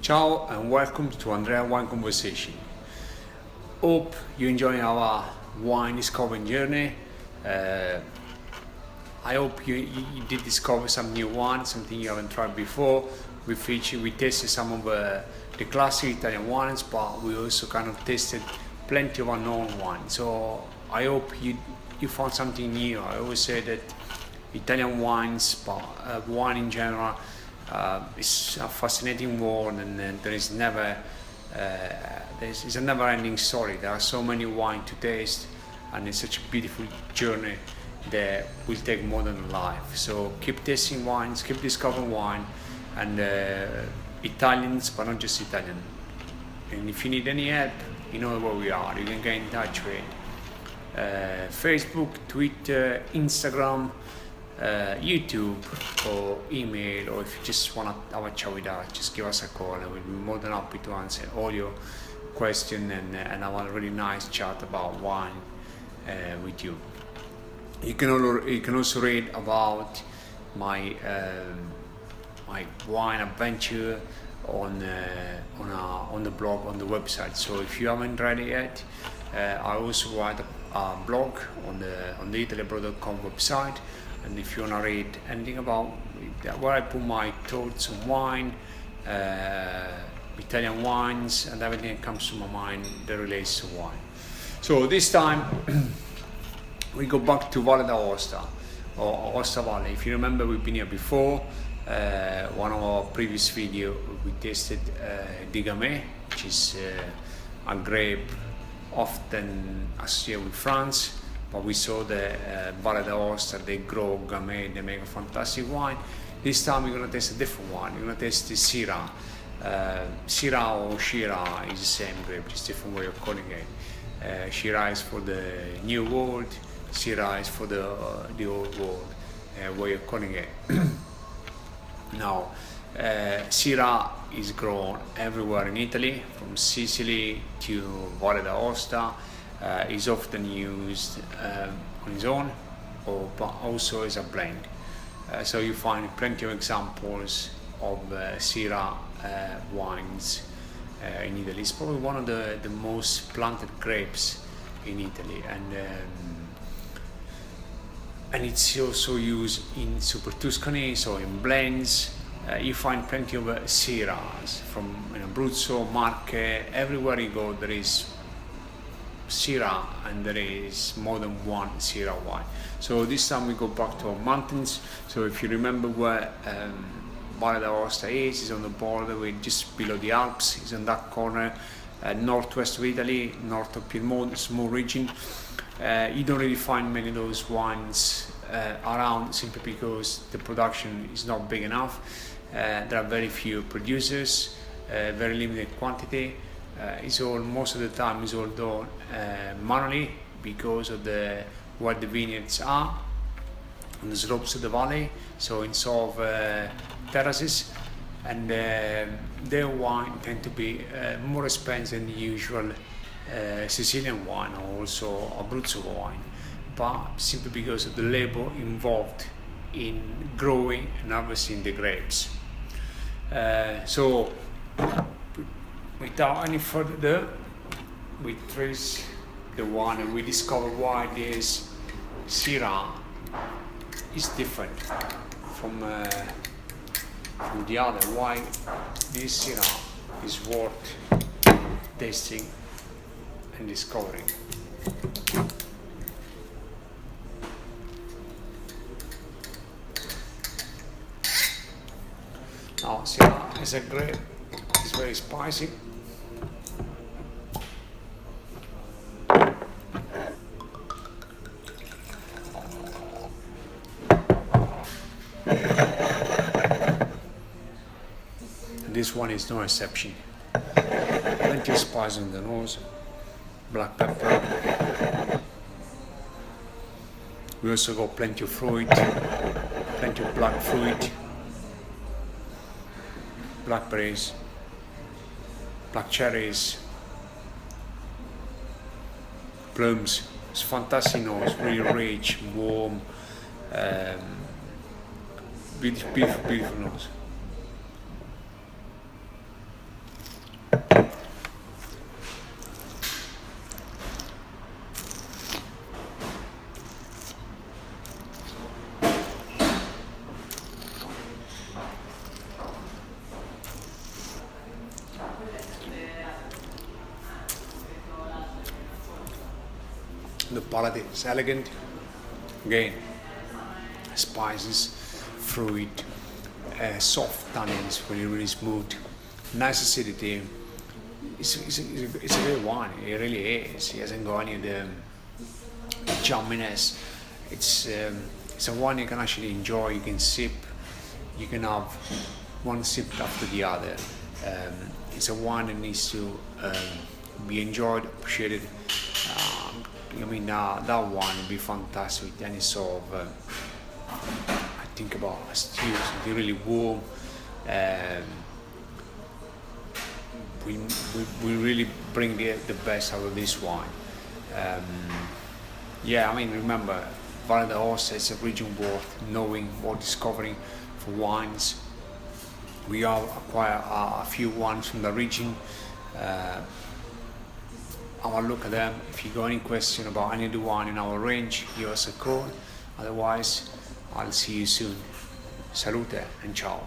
Ciao and welcome to Andrea Wine Conversation. Hope you enjoy our wine discovering journey. I hope you did discover some new wine, something you haven't tried before. We tasted some of the classic Italian wines, but we also kind of tasted plenty of unknown wine. So I hope you found something new. I always say that Italian wines, but wine in general, it's a fascinating world, and there is never it's a never-ending story. There are so many wines to taste, and it's such a beautiful journey that will take more than a life. So keep tasting wines, keep discovering wine, and Italians, but not just Italian. And if you need any help, you know where we are. You can get in touch with Facebook, Twitter, Instagram, YouTube, or email, or if you just want to have a chat with us, just give us a call, and we'll be more than happy to answer all your questions and have a really nice chat about wine with you. You can also read about my wine adventure on the blog, on the website. So if you haven't read it yet, I also write a blog on the Italyabroad.com website. And if you want to read anything about where I put my thoughts on wine, Italian wines, and everything that comes to my mind that relates to wine. So this time we go back to Valle d'Aosta, or Aosta Valley. If you remember, we've been here before. One of our previous videos, we tasted the Gamay, which is a grape often associated with France. But we saw the Valle d'Aosta, they grow Gamay, they make a fantastic wine. This time we're going to taste a different wine. We're going to taste the Syrah. Syrah or Syrah is the same grape, just different way of calling it. Syrah is for the new world, Syrah is for the old world way of calling it. Now, Syrah is grown everywhere in Italy, from Sicily to Valle d'Aosta. Is often used on its own, but also as a blend. So you find plenty of examples of Syrah wines in Italy. It's probably one of the most planted grapes in Italy, and it's also used in Super Tuscany, so in blends. You find plenty of Syrahs from Abruzzo, Marche. Everywhere you go, there is Syrah, and there is more than one Syrah wine. So this time we go back to our mountains. So if you remember where Valle d'Aosta is on the border, we're just below the Alps. It's on that corner, northwest of Italy, north of Piedmont, small region. You don't really find many of those wines around, simply because the production is not big enough. There are very few producers, very limited quantity. Most of the time it's all done manually, because of where the vineyards are on the slopes of the valley, so in sort of terraces, and their wine tend to be more expensive than the usual Sicilian wine, or also Abruzzo wine, but simply because of the labor involved in growing and harvesting the grapes. So without any further ado, we trace the wine and we discover why this Syrah is different from the other, why this Syrah is worth tasting and discovering. Now, Syrah is a grape, it's very spicy. This one is no exception. Plenty of spice on the nose, black pepper. We also got plenty of fruit, plenty of black fruit, blackberries, black cherries, plums. It's fantastic nose, really rich, warm, beautiful nose. palate is elegant. Again, spices, fruit, soft tannins, really smooth, nice acidity. It's a great wine. It really is. It hasn't got any of the jamminess. It's a wine you can actually enjoy. You can sip. You can have one sip after the other. It's a wine that needs to be enjoyed, appreciated. That wine would be fantastic with any sort of. I think about a stew, something really warm. We really bring the best out of this wine. Remember, Valle d'Aosta is a region worth knowing, worth discovering for wines. We have acquired a few wines from the region. Have a look at them. If you got any question about any of the wine in our range, give us a call. Otherwise, I'll see you soon. Salute and ciao.